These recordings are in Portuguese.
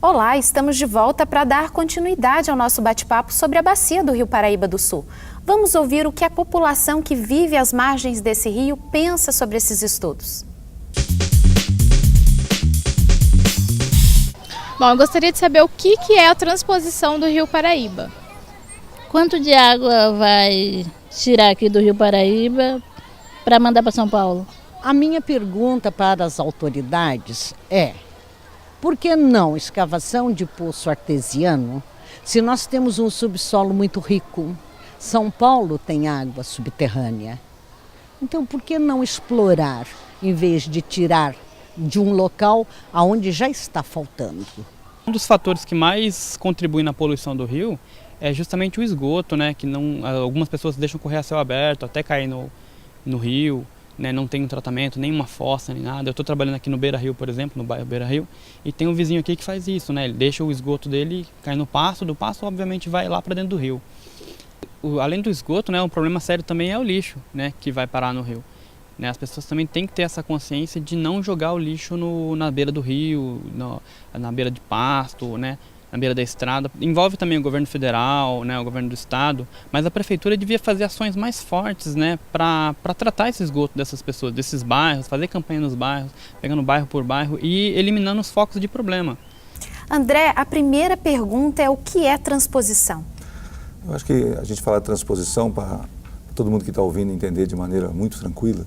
Olá, estamos de volta para dar continuidade ao nosso bate-papo sobre a bacia do Rio Paraíba do Sul. Vamos ouvir o que a população que vive às margens desse rio pensa sobre esses estudos. Bom, eu gostaria de saber o que é a transposição do Rio Paraíba. Quanto de água vai tirar aqui do Rio Paraíba para mandar para São Paulo? A minha pergunta para as autoridades é: por que não escavação de poço artesiano, se nós temos um subsolo muito rico? São Paulo tem água subterrânea. Então, por que não explorar, em vez de tirar de um local onde já está faltando? Um dos fatores que mais contribuem na poluição do rio é justamente o esgoto, né? Que algumas pessoas deixam correr a céu aberto, até cair no rio. Né, não tem um tratamento, nenhuma fossa, nem nada. Eu estou trabalhando aqui no Beira Rio, por exemplo, no bairro Beira Rio, e tem um vizinho aqui que faz isso, né? Ele deixa o esgoto dele cair no pasto, do pasto obviamente vai lá para dentro do rio. Além do esgoto, né, um problema sério também é o lixo, né, que vai parar no rio. Né, as pessoas também têm que ter essa consciência de não jogar o lixo na beira do rio, na beira de pasto, né? Na beira da estrada. Envolve também o governo federal, né, o governo do estado, mas a prefeitura devia fazer ações mais fortes, né, para tratar esse esgoto dessas pessoas, desses bairros, fazer campanha nos bairros, pegando bairro por bairro e eliminando os focos de problema. André, a primeira pergunta é: o que é transposição? Eu acho que a gente fala de transposição para todo mundo que está ouvindo entender de maneira muito tranquila.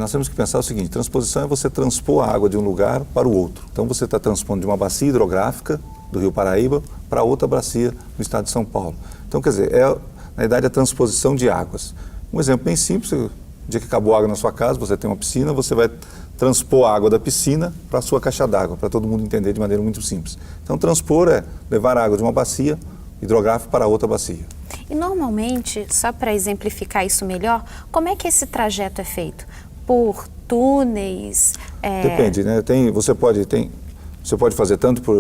Nós temos que pensar o seguinte: transposição é você transpor a água de um lugar para o outro. Então você está transpondo de uma bacia hidrográfica do Rio Paraíba para outra bacia do estado de São Paulo. Então, quer dizer, na verdade, a transposição de águas. Um exemplo bem simples: o dia que acabou a água na sua casa, você tem uma piscina, você vai transpor a água da piscina para a sua caixa d'água, para todo mundo entender de maneira muito simples. Então, transpor é levar a água de uma bacia hidrográfica para outra bacia. E normalmente, só para exemplificar isso melhor, como é que esse trajeto é feito? Por túneis? Depende, né? Você pode fazer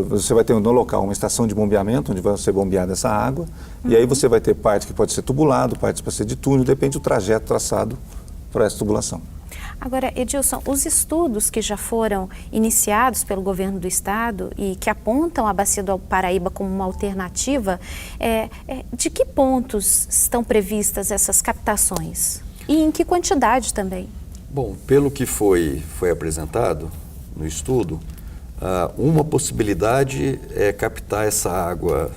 você vai ter no local uma estação de bombeamento, onde vai ser bombeada essa água, e aí você vai ter parte que pode ser tubulado, parte pode ser de túnel, depende do trajeto traçado para essa tubulação. Agora, Edilson, os estudos que já foram iniciados pelo governo do estado e que apontam a bacia do Paraíba como uma alternativa, de que pontos estão previstas essas captações? E em que quantidade também? Bom, pelo que foi apresentado no estudo, uma possibilidade é captar essa água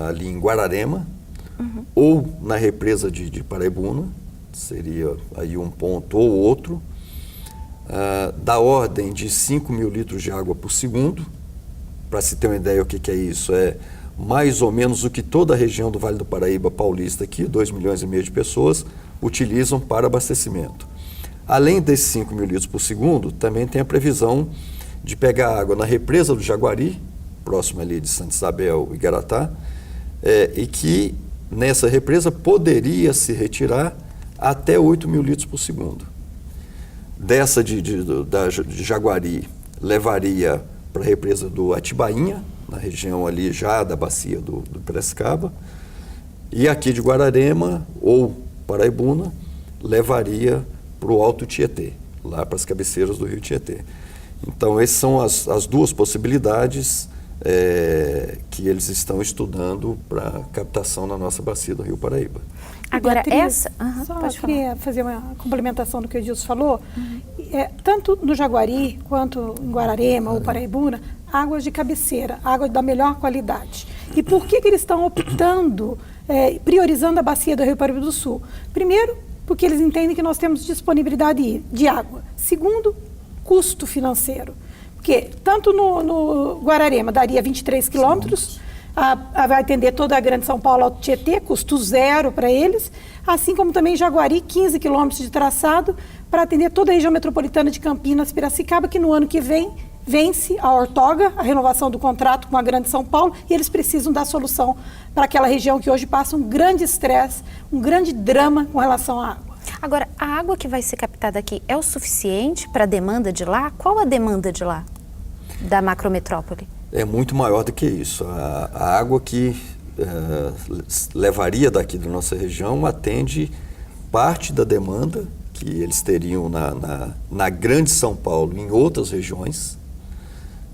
ali em Guararema, ou na represa de Paraibuna, seria aí um ponto ou outro, da ordem de 5 mil litros de água por segundo. Para se ter uma ideia o que é isso, é mais ou menos o que toda a região do Vale do Paraíba paulista aqui, 2,5 milhões de pessoas, utilizam para abastecimento. Além desses 5 mil litros por segundo, também tem a previsão de pegar água na represa do Jaguari, próximo ali de Santa Isabel e Garatá, e que nessa represa poderia se retirar até 8 mil litros por segundo. Dessa de Jaguari, levaria para a represa do Atibainha, na região ali já da bacia do Piracicaba, e aqui de Guararema ou Paraibuna, levaria para o Alto Tietê, lá para as cabeceiras do Rio Tietê. Então, essas são as duas possibilidades que eles estão estudando para captação na nossa bacia do Rio Paraíba. Agora, Beatriz, queria fazer uma complementação do que o Edilson falou. Tanto no Jaguari, quanto em Guararema ou Paraibuna, águas de cabeceira, água da melhor qualidade. E por que eles estão optando, priorizando a bacia do Rio Paraíba do Sul? Primeiro, porque eles entendem que nós temos disponibilidade de água. Segundo, custo financeiro. Porque tanto no Guararema daria 23 quilômetros, vai atender toda a Grande São Paulo Alto Tietê, custo zero para eles, assim como também Jaguari, 15 quilômetros de traçado, para atender toda a região metropolitana de Campinas, Piracicaba, que no ano que vem vence a Ortoga, a renovação do contrato com a Grande São Paulo, e eles precisam dar solução para aquela região que hoje passa um grande estresse, um grande drama com relação à água. Agora, a água que vai ser captada aqui é o suficiente para a demanda de lá? Qual a demanda de lá, da macrometrópole? É muito maior do que isso. A água que levaria daqui da nossa região atende parte da demanda que eles teriam na Grande São Paulo, em outras regiões,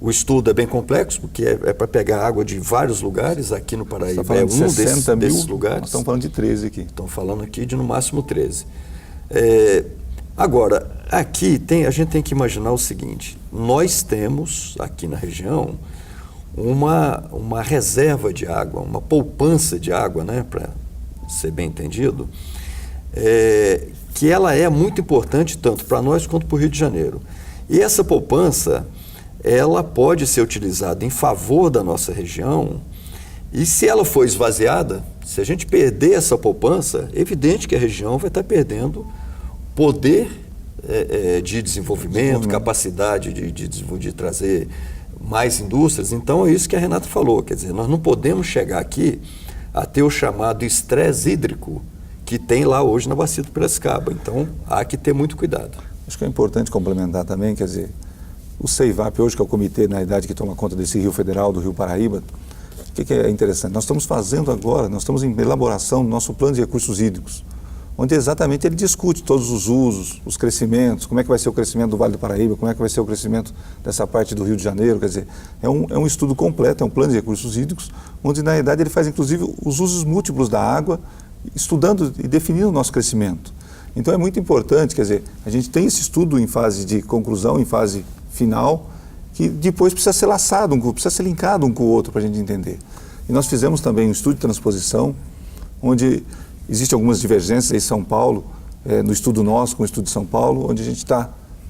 O estudo é bem complexo, porque é para pegar água de vários lugares. Aqui no Paraíba é um desses lugares. Nós estamos falando de 13 aqui. Estamos falando aqui de no máximo 13. Agora, aqui a gente tem que imaginar o seguinte: nós temos aqui na região uma reserva de água, uma poupança de água, né, para ser bem entendido, que ela é muito importante tanto para nós quanto para o Rio de Janeiro. E essa poupança, ela pode ser utilizada em favor da nossa região, e se ela for esvaziada, se a gente perder essa poupança, é evidente que a região vai estar perdendo poder de desenvolvimento, capacidade de trazer mais indústrias. Então é isso que a Renata falou, quer dizer, nós não podemos chegar aqui a ter o chamado estresse hídrico que tem lá hoje na bacia do Piracicaba. Então há que ter muito cuidado. Acho que é importante complementar também, quer dizer, o CEIVAP hoje, que é o comitê, na idade, que toma conta desse rio federal, do Rio Paraíba, o que é interessante? Nós estamos fazendo agora, nós estamos em elaboração do nosso plano de recursos hídricos, onde exatamente ele discute todos os usos, os crescimentos, como é que vai ser o crescimento do Vale do Paraíba, como é que vai ser o crescimento dessa parte do Rio de Janeiro, quer dizer, é um estudo completo, é um plano de recursos hídricos, onde na idade ele faz inclusive os usos múltiplos da água, estudando e definindo o nosso crescimento. Então é muito importante, quer dizer, a gente tem esse estudo em fase de conclusão, em fase final, que depois precisa ser laçado, precisa ser linkado um com o outro para a gente entender. E nós fizemos também um estudo de transposição, onde existem algumas divergências em São Paulo, no estudo nosso, com o estudo de São Paulo, onde a gente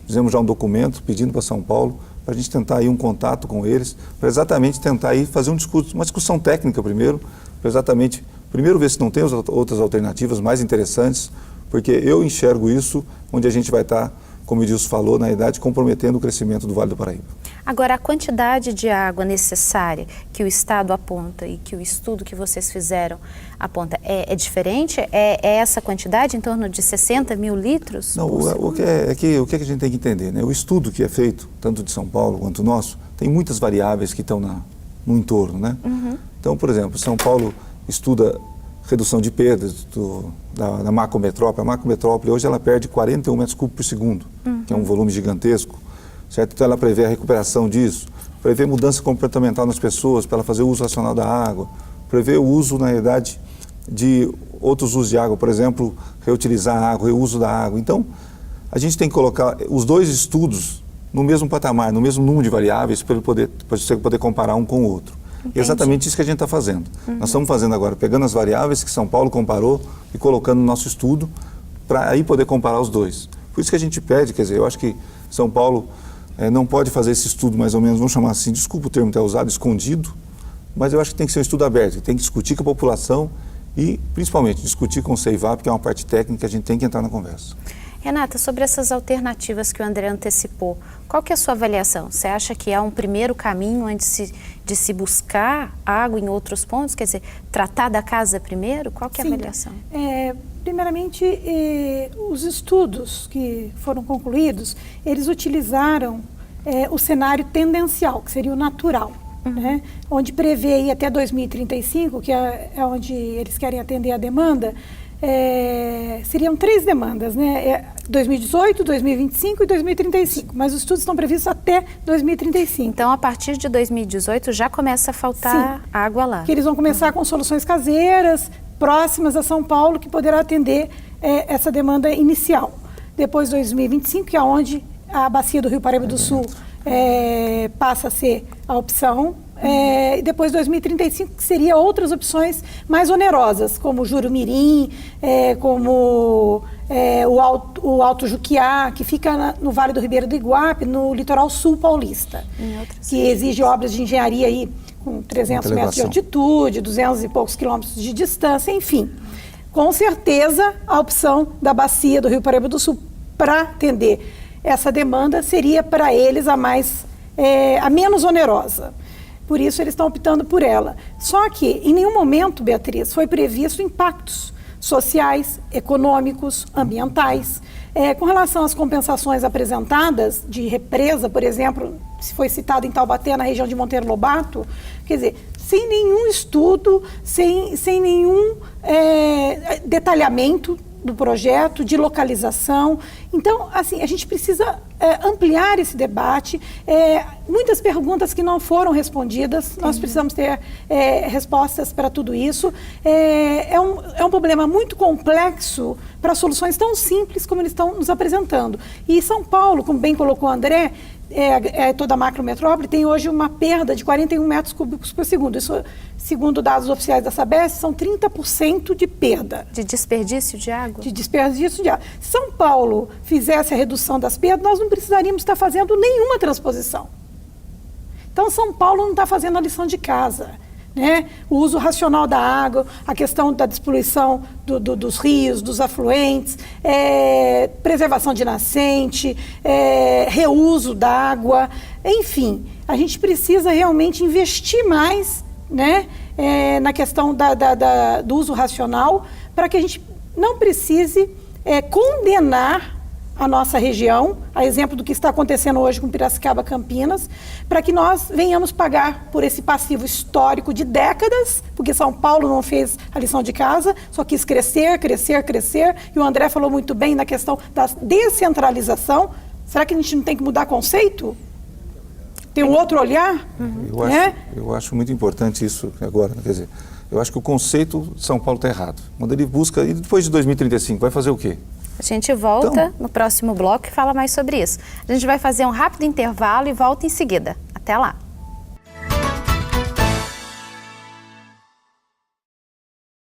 fizemos já um documento pedindo para São Paulo, para a gente tentar aí um contato com eles, para exatamente tentar aí fazer uma discussão técnica primeiro, para exatamente, primeiro ver se não tem outras alternativas mais interessantes, porque eu enxergo isso onde a gente vai estar, como o Edilson falou, na idade, comprometendo o crescimento do Vale do Paraíba. Agora, a quantidade de água necessária que o Estado aponta e que o estudo que vocês fizeram aponta, é diferente? É essa quantidade, em torno de 60 mil litros? Não, o que a gente tem que entender, né? O estudo que é feito, tanto de São Paulo quanto o nosso, tem muitas variáveis que estão no entorno, né? Uhum. Então, por exemplo, São Paulo estuda redução de perdas da macrometrópole. A macrometrópole hoje ela perde 41 metros cúbicos por segundo, que é um volume gigantesco, certo? Então ela prevê a recuperação disso, prevê mudança comportamental nas pessoas para ela fazer o uso racional da água, prevê o uso, na realidade, de outros usos de água, por exemplo, reutilizar a água, reuso da água. Então, a gente tem que colocar os dois estudos no mesmo patamar, no mesmo número de variáveis, para você poder comparar um com o outro. Entendi. É exatamente isso que a gente está fazendo. Nós estamos fazendo agora, pegando as variáveis que São Paulo comparou e colocando no nosso estudo para aí poder comparar os dois. Por isso que a gente pede, quer dizer, eu acho que São Paulo não pode fazer esse estudo mais ou menos, vamos chamar assim, desculpa o termo ter usado, escondido, mas eu acho que tem que ser um estudo aberto, tem que discutir com a população e, principalmente, discutir com o CEIVAP, que é uma parte técnica que a gente tem que entrar na conversa. Renata, sobre essas alternativas que o André antecipou, qual que é a sua avaliação? Você acha que há um primeiro caminho antes de se buscar água em outros pontos? Quer dizer, tratar da casa primeiro? Qual que é a avaliação? Primeiramente, os estudos que foram concluídos, eles utilizaram o cenário tendencial, que seria o natural, né? Onde prevê aí até 2035, que é onde eles querem atender a demanda. Seriam 3 demandas, né? 2018, 2025 e 2035, mas os estudos estão previstos até 2035. Então, a partir de 2018 já começa a faltar água lá. Que eles vão começar com soluções caseiras, próximas a São Paulo, que poderá atender essa demanda inicial. Depois 2025, que é onde a bacia do Rio Paraíba do Sul passa a ser a opção. E depois 2035, que seria outras opções mais onerosas, como o Jurumirim, como o Alto Juquiá, que fica no Vale do Ribeiro do Iguape, no litoral sul paulista, que exige obras de engenharia aí com 300 metros de altitude, 200 e poucos quilômetros de distância, enfim. Com certeza, a opção da bacia do Rio Paraíba do Sul para atender essa demanda seria para eles a menos onerosa. Por isso, eles estão optando por ela. Só que, em nenhum momento, Beatriz, foi previsto impactos sociais, econômicos, ambientais. Com relação às compensações apresentadas de represa, por exemplo, se foi citado em Taubaté, na região de Monteiro Lobato, quer dizer, sem nenhum estudo, sem nenhum detalhamento do projeto, de localização. Então, assim, a gente precisa ampliar esse debate. muitas perguntas que não foram respondidas. Nós precisamos ter respostas para tudo isso. É um problema muito complexo para soluções tão simples como eles estão nos apresentando. E São Paulo, como bem colocou o André, toda a macrometrópole tem hoje uma perda de 41 metros cúbicos por segundo. Isso, segundo dados oficiais da Sabesp, são 30% de perda. De desperdício de água? De desperdício de água. Se São Paulo fizesse a redução das perdas, nós não precisaríamos estar fazendo nenhuma transposição. Então, São Paulo não está fazendo a lição de casa. Né? O uso racional da água, a questão da despoluição dos rios, dos afluentes, preservação de nascente, reuso da água, enfim, a gente precisa realmente investir mais, né, na questão do uso racional, para que a gente não precise condenar a nossa região, a exemplo do que está acontecendo hoje com Piracicaba, Campinas, para que nós venhamos pagar por esse passivo histórico de décadas, porque São Paulo não fez a lição de casa, só quis crescer, crescer, crescer, e o André falou muito bem na questão da descentralização. Será que a gente não tem que mudar conceito? Tem um outro olhar? Eu acho muito importante isso agora, quer dizer, eu acho que o conceito de São Paulo está errado. Quando ele busca, e depois de 2035, vai fazer o quê? A gente volta no próximo bloco e fala mais sobre isso. A gente vai fazer um rápido intervalo e volta em seguida. Até lá.